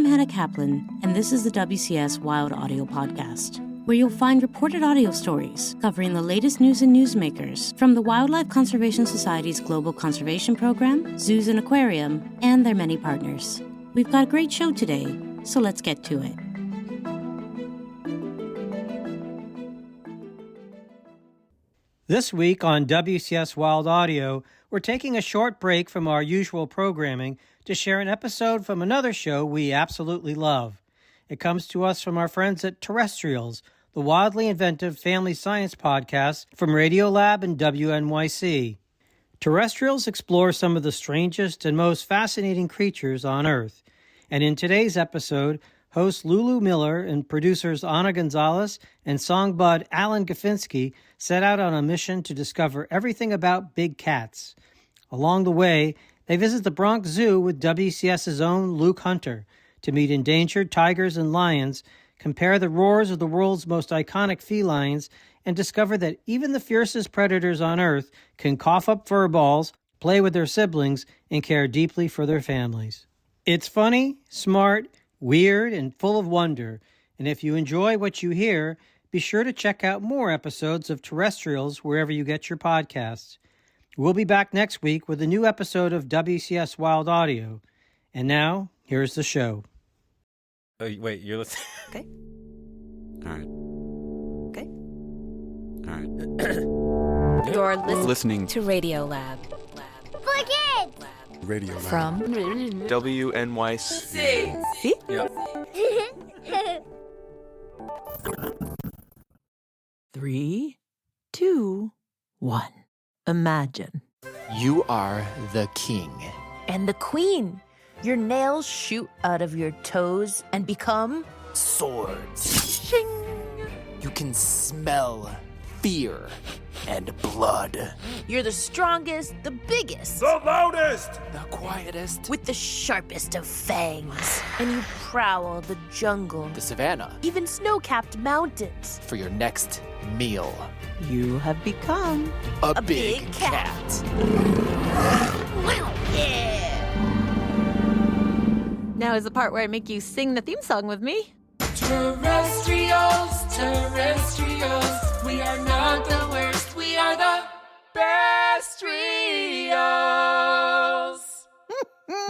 I'm Hannah Kaplan, and this is the WCS Wild audio podcast, where you'll find reported audio stories covering the latest news and newsmakers from the Wildlife Conservation Society's Global Conservation Program, Zoos and Aquarium, and their many partners. We've got a great show today, so let's get to it. This week on WCS Wild Audio, we're taking a short break from our usual programming to share an episode from another show we absolutely love. It comes to us from our friends at Terrestrials, the wildly inventive family science podcast from Radiolab and WNYC. Terrestrials explore some of the strangest and most fascinating creatures on Earth. And in today's episode, hosts Lulu Miller and producers Anna Gonzalez and SongBud Alan Goffinski set out on a mission to discover everything about big cats. Along the way, they visit the Bronx Zoo with WCS's own Luke Hunter to meet endangered tigers and lions, compare the roars of the world's most iconic felines, and discover that even the fiercest predators on Earth can cough up furballs, play with their siblings, and care deeply for their families. It's funny, smart, weird, and full of wonder. And if you enjoy what you hear, be sure to check out more episodes of Terrestrials wherever you get your podcasts. We'll be back next week with a new episode of WCS Wild Audio. And now, here's the show. Oh, wait, you're listening? Okay. All right. Okay. All right. You're Listening to Radiolab. For kids! Radio Lab. From WNYC. See? Yep. 3, 2, 1. Imagine. You are the king. And the queen. Your nails shoot out of your toes and become Swords. shing. You can smell fear and blood. You're the strongest, the biggest, The loudest! The quietest. with the sharpest of fangs. And you prowl the jungle, The savannah. even snow-capped mountains. For your next meal. You have become A big cat. Yeah. Now is the part where I make you sing the theme song with me. Terrestrials, terrestrials, we are not the worst, we are the bestrials.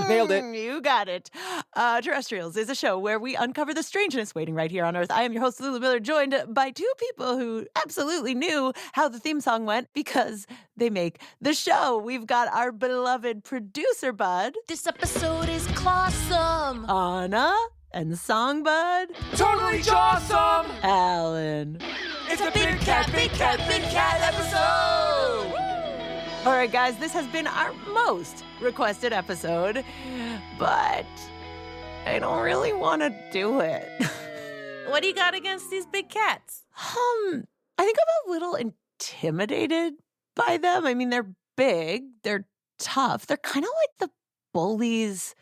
Nailed it. You got it. Terrestrials is a show where we uncover the strangeness waiting right here on Earth. I am your host, Lulu Miller, joined by two people who absolutely knew how the theme song went because they make the show. We've got our beloved producer, Bud. This episode is clawsome. Anna. And SongBud. Totally awesome! Alan. It's a big cat episode. All right, guys, this has been our most requested episode, but I don't really want to do it. What do you got against these big cats? I think I'm a little intimidated by them. I mean, they're big, they're tough, they're kind of like the bullies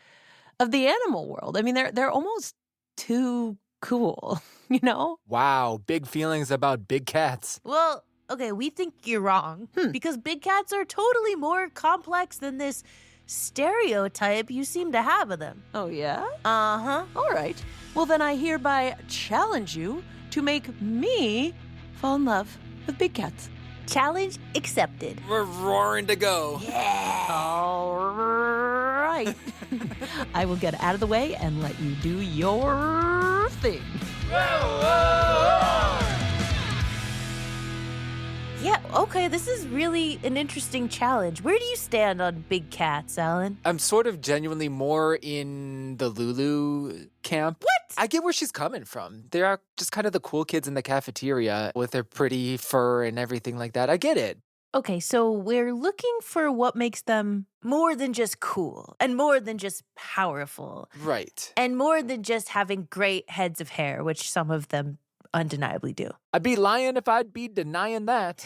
of the animal world. I mean, they're almost too cool, you know? Wow, big feelings about big cats. Well, okay, we think you're wrong because big cats are totally more complex than this stereotype you seem to have of them. Oh, yeah? Uh-huh. All right. Well, then I hereby challenge you to make me fall in love with big cats. Challenge accepted. We're roaring to go. Yeah. All right. I will get out of the way and let you do your thing. Yeah, okay, this is really an interesting challenge. Where do you stand on big cats, Alan? I'm sort of genuinely more in the Lulu camp. What? I get where she's coming from. They are just kind of the cool kids in the cafeteria with their pretty fur and everything like that. I get it. Okay, so we're looking for what makes them more than just cool and more than just powerful Right. and more than just having great heads of hair, which some of them undeniably do. I'd be lying if I'd be denying that.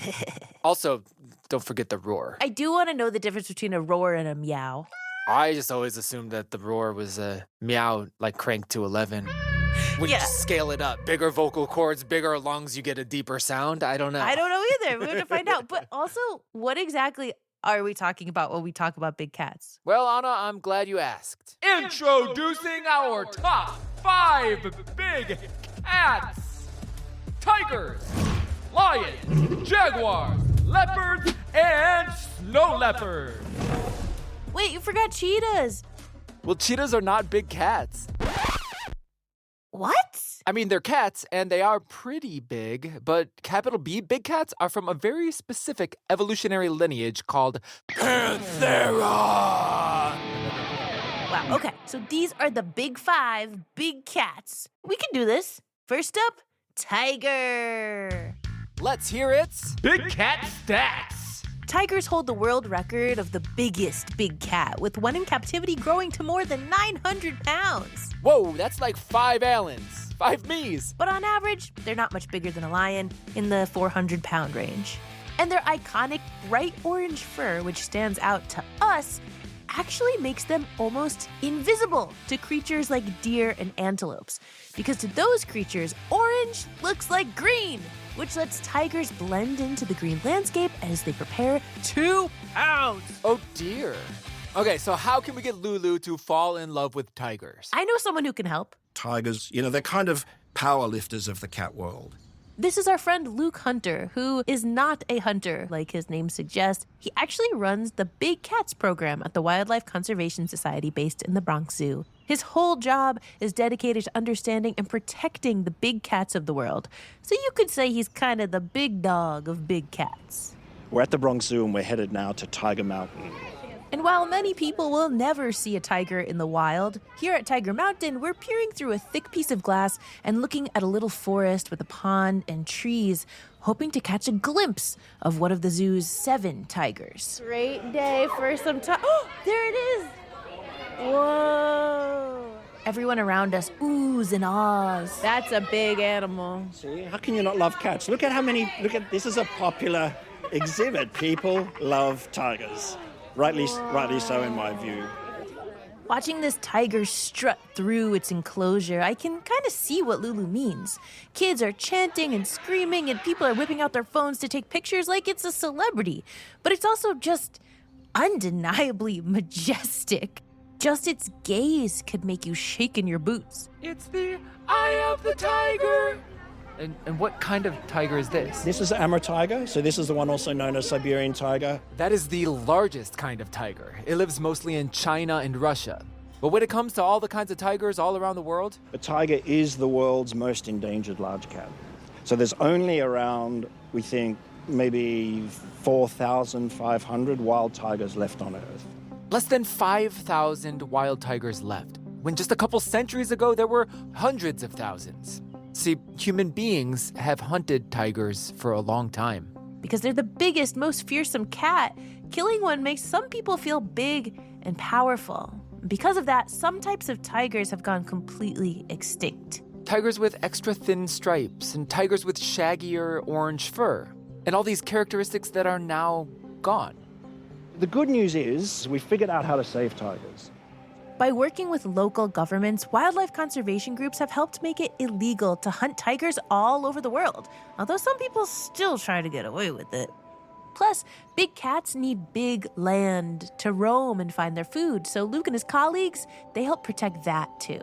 Also, don't forget the roar. I do want to know the difference between a roar and a meow. I just always assumed that the roar was a meow like cranked to 11. When you Yeah. just scale it up, bigger vocal cords, bigger lungs, you get a deeper sound. I don't know. I don't know either. We have to find out. But also, what exactly are we talking about when we talk about big cats? Well, Anna, I'm glad you asked. Introducing our top 5 big cats. Tigers, lions, jaguars, leopards, and snow leopards. Wait, you forgot cheetahs. Well, cheetahs are not big cats. What? I mean, they're cats, and they are pretty big, but capital B big cats are from a very specific evolutionary lineage called Panthera. Wow, okay. So these are the big 5 big cats. We can do this. First up, tiger. Let's hear its Big cat stats. Tigers hold the world record of the biggest big cat, with one in captivity growing to more than 900 pounds. Whoa, that's like 5 Allens, 5 me's. But on average, they're not much bigger than a lion, in the 400-pound range. And their iconic bright orange fur, which stands out to us, actually makes them almost invisible to creatures like deer and antelopes. Because to those creatures, orange looks like green, which lets tigers blend into the green landscape as they prepare to pounce. Oh dear. Okay, so how can we get Lulu to fall in love with tigers? I know someone who can help. Tigers, they're kind of power lifters of the cat world. This is our friend Luke Hunter, who is not a hunter, like his name suggests. He actually runs the Big Cats program at the Wildlife Conservation Society based in the Bronx Zoo. His whole job is dedicated to understanding and protecting the big cats of the world. So you could say he's kind of the big dog of big cats. We're at the Bronx Zoo and we're headed now to Tiger Mountain. And while many people will never see a tiger in the wild, here at Tiger Mountain, we're peering through a thick piece of glass and looking at a little forest with a pond and trees, hoping to catch a glimpse of one of the zoo's 7 tigers. Great day for some Oh, there it is! Whoa! Everyone around us oohs and ahs. That's a big animal. See, how can you not love cats? Look at this is a popular exhibit. People love tigers. Rightly so in my view. Watching this tiger strut through its enclosure, I can kind of see what Lulu means. Kids are chanting and screaming, and people are whipping out their phones to take pictures like it's a celebrity. But it's also just undeniably majestic. Just its gaze could make you shake in your boots. It's the eye of the tiger. And what kind of tiger is this? This is Amur tiger, so this is the one also known as Siberian tiger. That is the largest kind of tiger. It lives mostly in China and Russia. But when it comes to all the kinds of tigers all around the world, A tiger is the world's most endangered large cat. So there's only around, we think, maybe 4,500 wild tigers left on Earth. less than 5,000 wild tigers left, when just a couple centuries ago there were hundreds of thousands. See, human beings have hunted tigers for a long time. Because they're the biggest, most fearsome cat, killing one makes some people feel big and powerful. Because of that, some types of tigers have gone completely extinct. Tigers with extra thin stripes and tigers with shaggier orange fur, and all these characteristics that are now gone. The good news is we figured out how to save tigers. By working with local governments, wildlife conservation groups have helped make it illegal to hunt tigers all over the world, although some people still try to get away with it. Plus, big cats need big land to roam and find their food, so Luke and his colleagues, they help protect that too.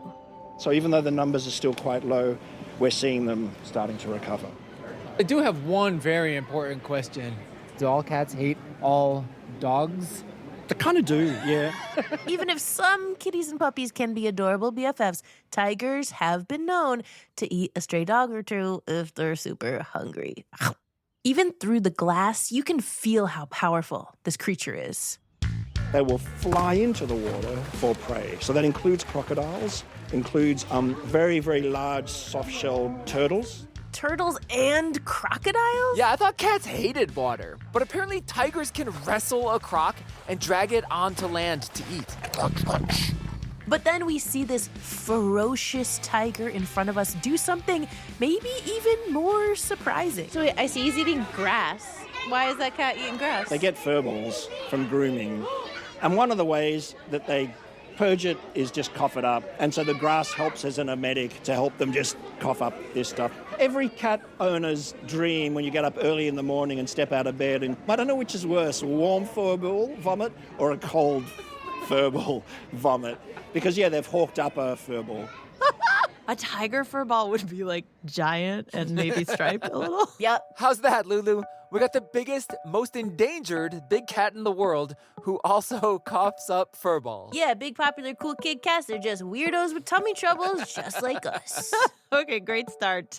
So even though the numbers are still quite low, we're seeing them starting to recover. I do have one very important question. Do all cats hate all dogs? They kind of do, yeah. Even if some kitties and puppies can be adorable BFFs, tigers have been known to eat a stray dog or two if they're super hungry. Even through the glass, you can feel how powerful this creature is. They will fly into the water for prey. So that includes crocodiles, includes very, very large soft-shelled turtles. Turtles and crocodiles? Yeah, I thought cats hated water, but apparently tigers can wrestle a croc and drag it onto land to eat. But then we see this ferocious tiger in front of us do something maybe even more surprising. So wait, I see he's eating grass. Why is that cat eating grass? They get furballs from grooming. And one of the ways that they purge it is just cough it up. And so the grass helps as an emetic to help them just cough up this stuff. Every cat owner's dream when you get up early in the morning and step out of bed, and I don't know which is worse, a warm furball vomit or a cold furball vomit. Because, yeah, they've hawked up a furball. A tiger furball would be like giant and maybe striped a little. Yep. How's that, Lulu? We got the biggest, most endangered big cat in the world who also coughs up furballs. Yeah, big popular cool kid cats. They're just weirdos with tummy troubles, just like us. Okay, great start.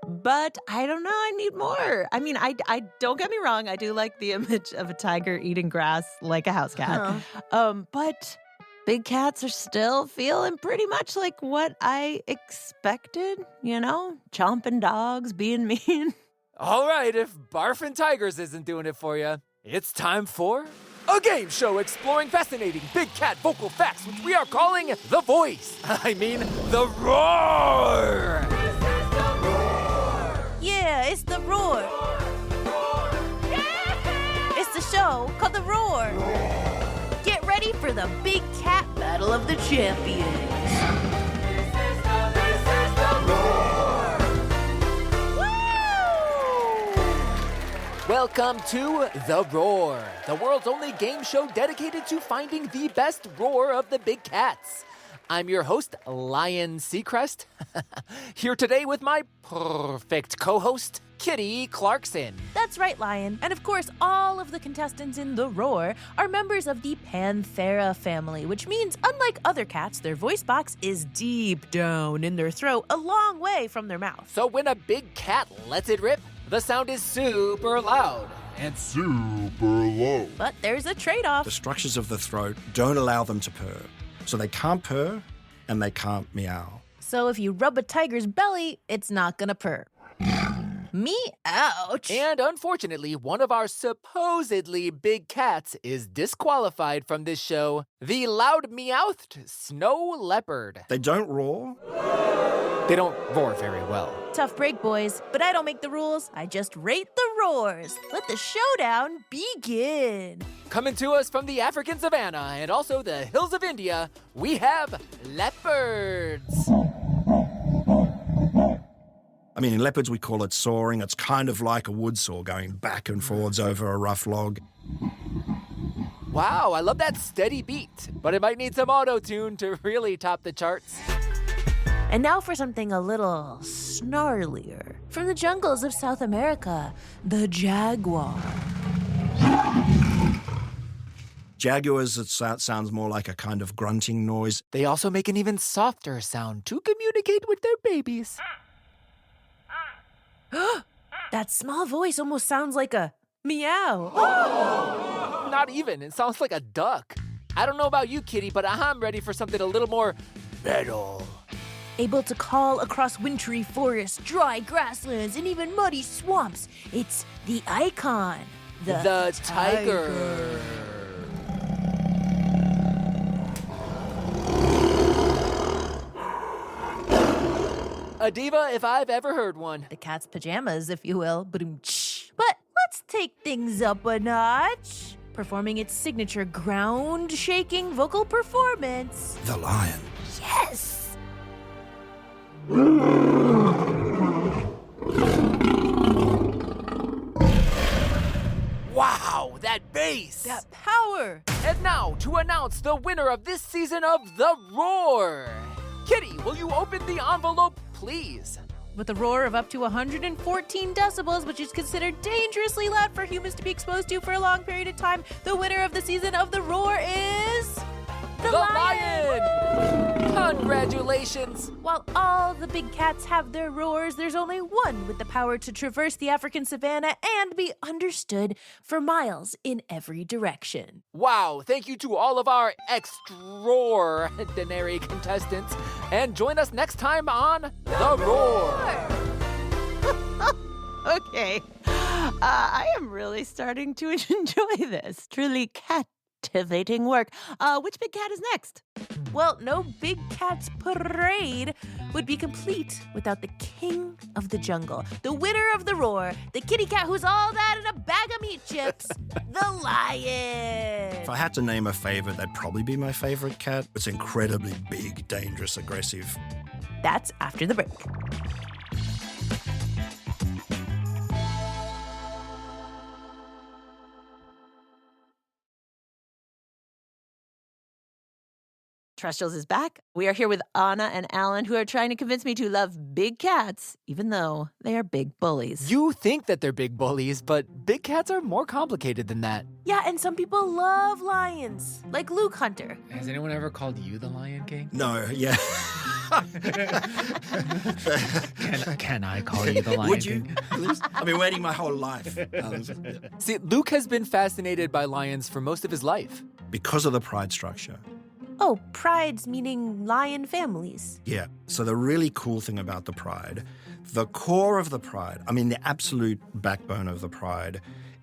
But I don't know, I need more. I mean, I don't get me wrong, I do like the image of a tiger eating grass like a house cat. But big cats are still feeling pretty much like what I expected, chomping dogs, being mean. All right, if barfing tigers isn't doing it for you, it's time for a game show exploring fascinating big cat vocal facts, which we are calling The Voice. The Roar! Yeah, it's The Roar. It's the show called The Roar. Get ready for the Big Cat Battle of the Champions. Welcome to The Roar, the world's only game show dedicated to finding the best roar of the big cats. I'm your host, Lion Seacrest, here today with my perfect co-host, Kitty Clarkson. That's right, Lion. And of course, all of the contestants in The Roar are members of the Panthera family, which means, unlike other cats, their voice box is deep down in their throat, a long way from their mouth. So when a big cat lets it rip, the sound is super loud and super low. But there's a trade-off. The structures of the throat don't allow them to purr. So they can't purr and they can't meow. So if you rub a tiger's belly, it's not gonna purr. Me? Ouch. And unfortunately, one of our supposedly big cats is disqualified from this show, the loud-meowthed snow leopard. They don't roar. They don't roar very well. Tough break, boys. But I don't make the rules. I just rate the roars. Let the showdown begin. Coming to us from the African savanna and also the hills of India, we have leopards. I mean, in leopards, we call it soaring. It's kind of like a wood saw going back and forwards over a rough log. Wow, I love that steady beat, but it might need some auto-tune to really top the charts. And now for something a little snarlier. From the jungles of South America, the jaguar. Jaguars, it sounds more like a kind of grunting noise. They also make an even softer sound to communicate with their babies. That small voice almost sounds like a meow. Not even. It sounds like a duck. I don't know about you, Kitty, but I'm ready for something a little more metal. Able to call across wintry forests, dry grasslands, and even muddy swamps. It's the icon, the tiger. A diva if I've ever heard one. The cat's pajamas, if you will. But let's take things up a notch. Performing its signature ground-shaking vocal performance. The lion. Yes! Wow, that bass! That power! And now to announce the winner of this season of The Roar. Kitty, will you open the envelope, please? With a roar of up to 114 decibels, which is considered dangerously loud for humans to be exposed to for a long period of time, the winner of the season of The Roar is... The lion! Congratulations! While all the big cats have their roars, there's only one with the power to traverse the African savanna and be understood for miles in every direction. Wow, thank you to all of our extraordinary contestants. And join us next time on The Roar! Okay. I am really starting to enjoy this. Truly captivating work. Which big cat is next? Well, no Big Cat's parade would be complete without the king of the jungle, the winner of the roar, the kitty cat who's all that in a bag of meat chips, the lion. If I had to name a favorite, that'd probably be my favorite cat. It's incredibly big, dangerous, aggressive. That's after the break. Terrestrials is back. We are here with Anna and Alan, who are trying to convince me to love big cats, even though they are big bullies. You think that they're big bullies, but big cats are more complicated than that. Yeah, and some people love lions, like Luke Hunter. Has anyone ever called you the Lion King? No, yeah. Can I call you the Lion Would you? King? I've been waiting my whole life. See, Luke has been fascinated by lions for most of his life. Because of the pride structure. Oh, prides meaning lion families. Yeah. So the really cool thing about the pride, the core of the pride, I mean, the absolute backbone of the pride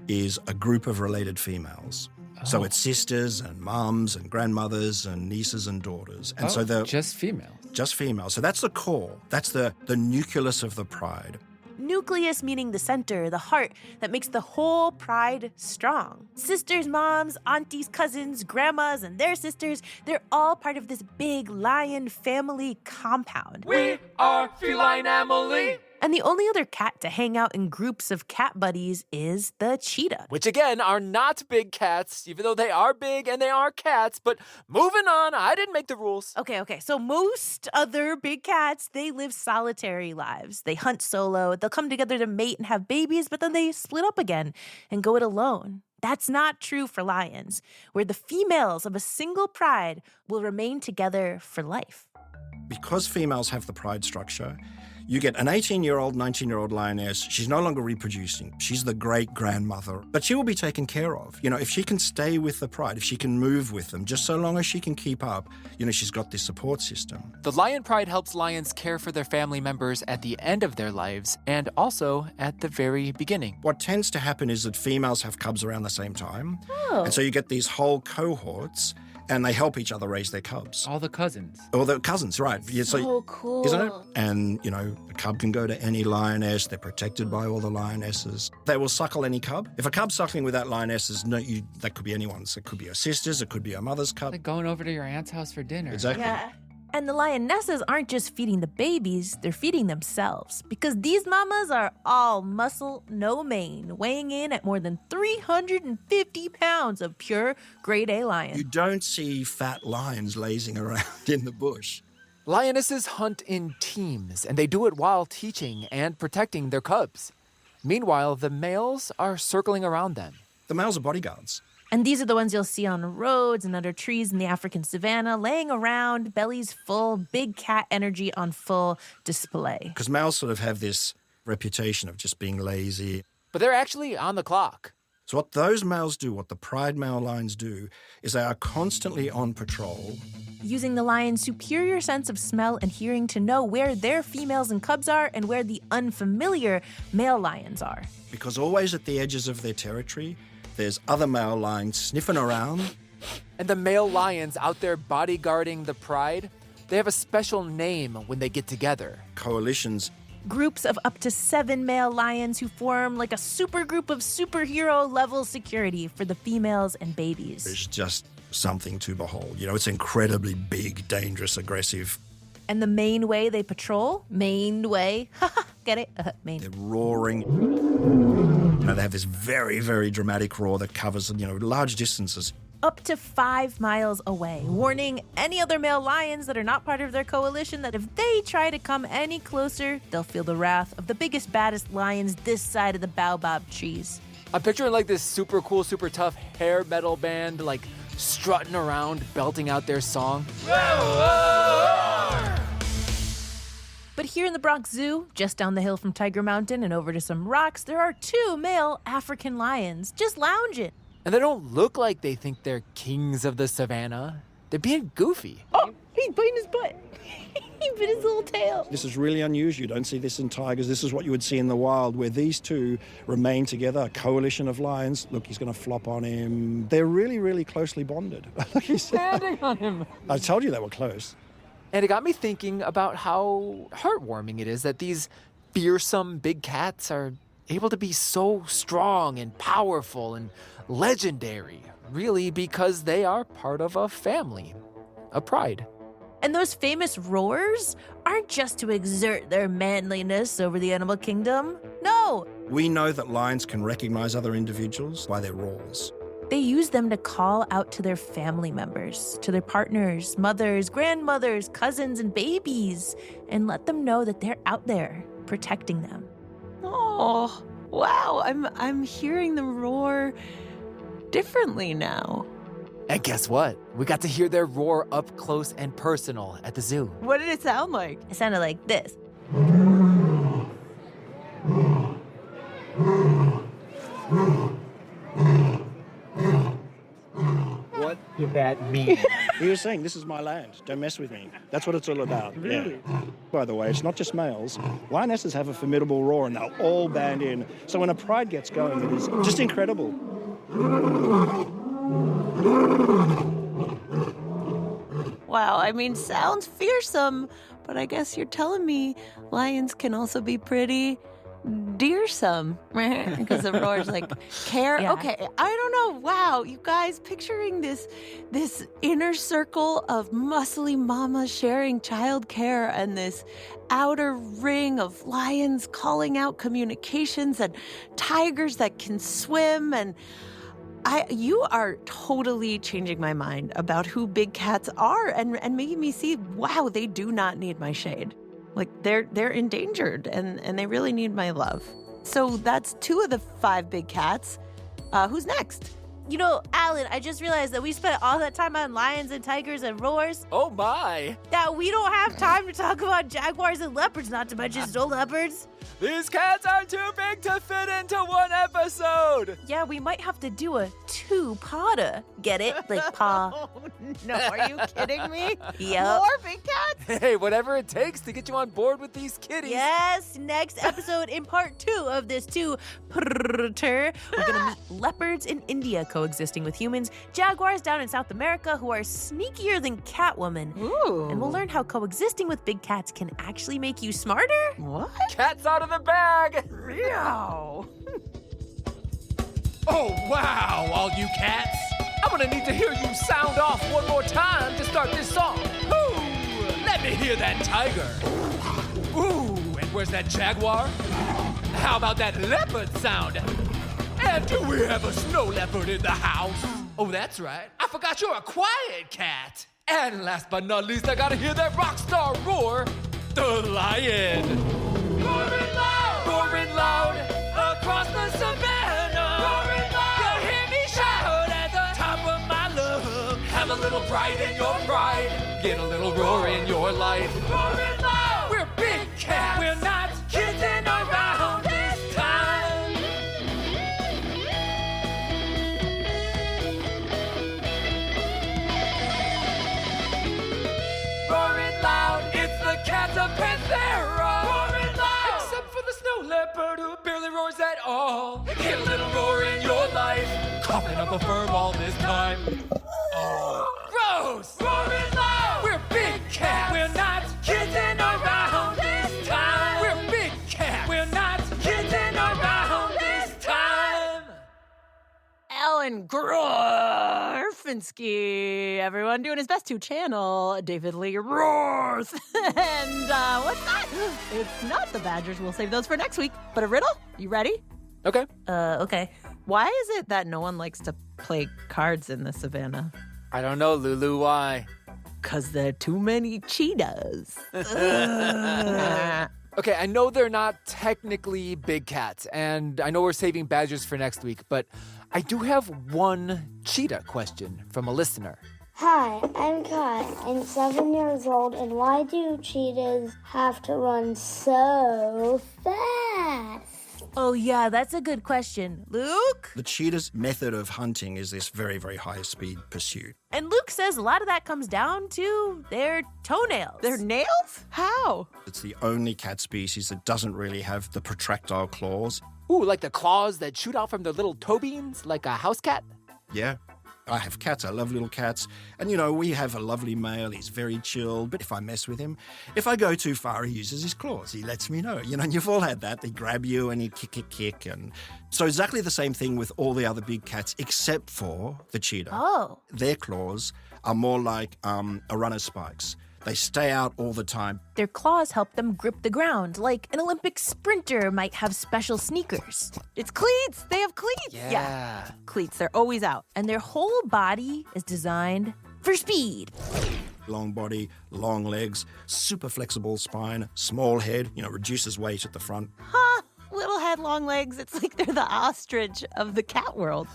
is a group of related females. Oh. So it's sisters and mums and grandmothers and nieces and daughters. And so they're just females. Just females. So that's the core. That's the nucleus of the pride. Nucleus meaning the center, the heart that makes the whole pride strong. Sisters, moms, aunties, cousins, grandmas, and their sisters, they're all part of this big lion family compound. We are feline family. And the only other cat to hang out in groups of cat buddies is the cheetah. Which, again, are not big cats, even though they are big and they are cats. But moving on, I didn't make the rules. Okay. So most other big cats, they live solitary lives. They hunt solo. They'll come together to mate and have babies, but then they split up again and go it alone. That's not true for lions, where the females of a single pride will remain together for life. Because females have the pride structure, you get an 18-year-old, 19-year-old lioness. She's no longer reproducing. She's the great-grandmother. But she will be taken care of. You know, if she can stay with the pride, if she can move with them, just so long as she can keep up, you know, she's got this support system. The lion pride helps lions care for their family members at the end of their lives and also at the very beginning. What tends to happen is that females have cubs around the same time. Oh. And so you get these whole cohorts, and they help each other raise their cubs. All the cousins. All the cousins, right. Yeah, so cool. Isn't it? And, you know, a cub can go to any lioness. They're protected by all the lionesses. They will suckle any cub. If a cub's suckling with that lioness, that could be anyone's. It could be your sister's. It could be your mother's cub. Like going over to your aunt's house for dinner. Exactly. Yeah. And the lionesses aren't just feeding the babies, they're feeding themselves. Because these mamas are all muscle, no mane, weighing in at more than 350 pounds of pure grade A lion. You don't see fat lions lazing around in the bush. Lionesses hunt in teams, and they do it while teaching and protecting their cubs. Meanwhile, the males are circling around them. The males are bodyguards. And these are the ones you'll see on roads and under trees in the African savanna, laying around, bellies full, big cat energy on full display. Because males sort of have this reputation of just being lazy. But they're actually on the clock. So what those males do, what the pride male lions do, is they are constantly on patrol. Using the lion's superior sense of smell and hearing to know where their females and cubs are and where the unfamiliar male lions are. Because always at the edges of their territory, there's other male lions sniffing around. And the male lions out there bodyguarding the pride, they have a special name when they get together. Coalitions. Groups of up to 7 male lions who form like a super group of superhero-level security for the females and babies. It's just something to behold. You know, it's incredibly big, dangerous, aggressive. And the main way they patrol? Main way? Get it? Main. They're roaring. You know, they have this very, very dramatic roar that covers, you know, large distances. Up to 5 miles away, warning any other male lions that are not part of their coalition that if they try to come any closer, they'll feel the wrath of the biggest, baddest lions this side of the baobab trees. I'm picturing like this super cool, super tough hair metal band, like strutting around, belting out their song. But here in the Bronx Zoo, just down the hill from Tiger Mountain and over to some rocks, there are 2 male African lions just lounging. And they don't look like they think they're kings of the savannah. They're being goofy. Oh, he's biting his butt. He bit his little tail. This is really unusual. You don't see this in tigers. This is what you would see in the wild, where these two remain together, a coalition of lions. Look, he's going to flop on him. They're really, really closely bonded. Like he said. Standing on him. I told you they were close. And it got me thinking about how heartwarming it is that these fearsome big cats are able to be so strong and powerful and legendary, really because they are part of a family, a pride. And those famous roars aren't just to exert their manliness over the animal kingdom. No, We know that lions can recognize other individuals by their roars. they use them to call out to their family members, to their partners, mothers, grandmothers, cousins, and babies, and let them know that they're out there protecting them. Oh, wow. I'm hearing the roar differently now. And guess what? We got to hear their roar up close and personal at the zoo. What did it sound like? It sounded like this. What did that mean? He was saying, this is my land. Don't mess with me. That's what it's all about. Really? Yeah. By the way, it's not just males. Lionesses have a formidable roar, and they'll all band in. So when a pride gets going, it is just incredible. Wow, I mean, sounds fearsome, but I guess you're telling me lions can also be pretty dearsome, because the roar's like care. Yeah. Okay, I don't know. Wow, you guys, picturing this inner circle of muscly mamas sharing childcare and this outer ring of lions calling out communications and tigers that can swim, and you are totally changing my mind about who big cats are and making me see, wow, they do not need my shade. Like, they're endangered, and they really need my love. So that's 2 of the 5 big cats. Who's next? You know, Alan, I just realized that we spent all that time on lions and tigers and roars, Oh my! that we don't have time to talk about jaguars and leopards, not to mention snow leopards. These cats are too big to fit into one episode! Yeah, we might have to do a 2-potter. Get it? Like paw. Oh, no, are you kidding me? Yep. More big cats? Hey, whatever it takes to get you on board with these kitties. Yes, next episode in part 2 of this 2-parter, we're gonna meet leopards in India coexisting with humans, jaguars down in South America who are sneakier than Catwoman. Ooh. And we'll learn how coexisting with big cats can actually make you smarter. What? Cats out of the bag! Meow. Oh, wow, all you cats. I'm gonna need to hear you sound off one more time to start this song. Ooh, let me hear that tiger. Ooh, and where's that jaguar? How about that leopard sound? And do we have a snow leopard in the house? Oh, that's right. I forgot you're a quiet cat. And last but not least, I gotta hear that rock star roar, the lion. Roaring loud across the savannah. Roaring loud, you hear me shout at the top of my lungs. Have a little pride in your pride. Get a little roar in your life. Roaring loud, we're big cats. We're not kidding around this time. Roaring loud, it's the cats of Panthera. Roaring loud, except for the snow leopard who barely roars at all. Get a little roar in your life, coughing up a furball this time. Oh, gross! Roaring loud, we're big cats. We're not kidding around this time. We're big cats. We're not kidding around this time. Alan Goffinski, everyone, doing his best to channel David Lee Roth. And what's that? It's not the Badgers. We'll save those for next week. But a riddle? You ready? Okay. Okay. Why is it that no one likes to play cards in the savannah? I don't know, Lulu, why? 'Cause there are too many cheetahs. Okay, I know they're not technically big cats, and I know we're saving badgers for next week, but I do have one cheetah question from a listener. Hi, I'm Kai. I'm 7 years old, and why do cheetahs have to run so fast? Oh, yeah, that's a good question. Luke? The cheetah's method of hunting is this very, very high-speed pursuit. And Luke says a lot of that comes down to their toenails. Their nails? How? It's the only cat species that doesn't really have the protractile claws. Ooh, like the claws that shoot out from their little toe beans, like a house cat? Yeah. I have cats. I love little cats. And, we have a lovely male. He's very chilled. But if I mess with him, if I go too far, he uses his claws. He lets me know. And you've all had that. They grab you and you kick. And so exactly the same thing with all the other big cats, except for the cheetah. Oh. Their claws are more like a runner's spikes. They stay out all the time. Their claws help them grip the ground, like an Olympic sprinter might have special sneakers. It's cleats. They have cleats. Yeah. Cleats. They're always out. And their whole body is designed for speed. Long body, long legs, super flexible spine, small head, reduces weight at the front. Huh. Little head, long legs. It's like they're the ostrich of the cat world.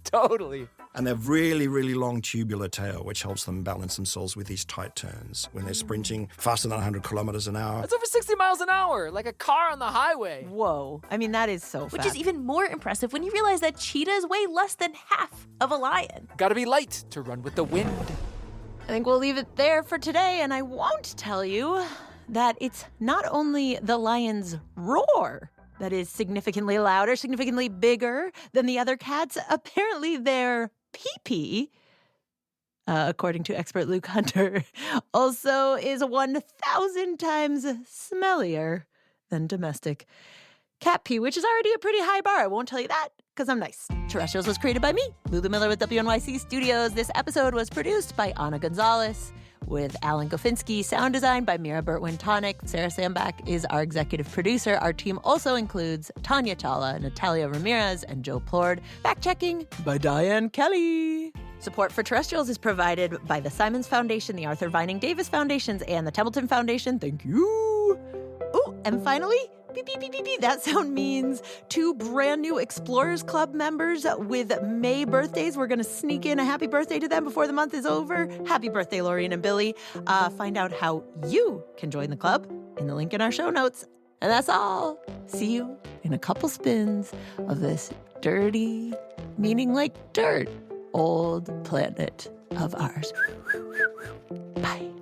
Totally. And they've really, really long tubular tail, which helps them balance themselves with these tight turns when they're sprinting faster than 100 kilometers an hour. That's over 60 miles an hour, like a car on the highway. Whoa. I mean, that is so fast. Which is even more impressive when you realize that cheetahs weigh less than half of a lion. Gotta be light to run with the wind. I think we'll leave it there for today, and I won't tell you that it's not only the lion's roar that is significantly louder, significantly bigger than the other cats. Apparently their pee-pee, according to expert Luke Hunter, also is 1,000 times smellier than domestic cat pee, which is already a pretty high bar. I won't tell you that because I'm nice. Terrestrials was created by me, Lulu Miller with WNYC Studios. This episode was produced by Anna Gonzalez with Alan Goffinski, sound design by Mira Burtwin-Tonic. Sarah Sambach is our executive producer. Our team also includes Tanya Chawla, Natalia Ramirez, and Joe Plord. Fact-checking by Diane Kelly. Support for Terrestrials is provided by the Simons Foundation, the Arthur Vining Davis Foundations, and the Templeton Foundation. Thank you. Ooh, and finally, beep, beep, beep, beep, beep. That sound means 2 brand new Explorers Club members with May birthdays. We're going to sneak in a happy birthday to them before the month is over. Happy birthday, Laureen and Billy. Find out how you can join the club in the link in our show notes. And that's all. See you in a couple spins of this dirty, meaning like dirt, old planet of ours. Bye.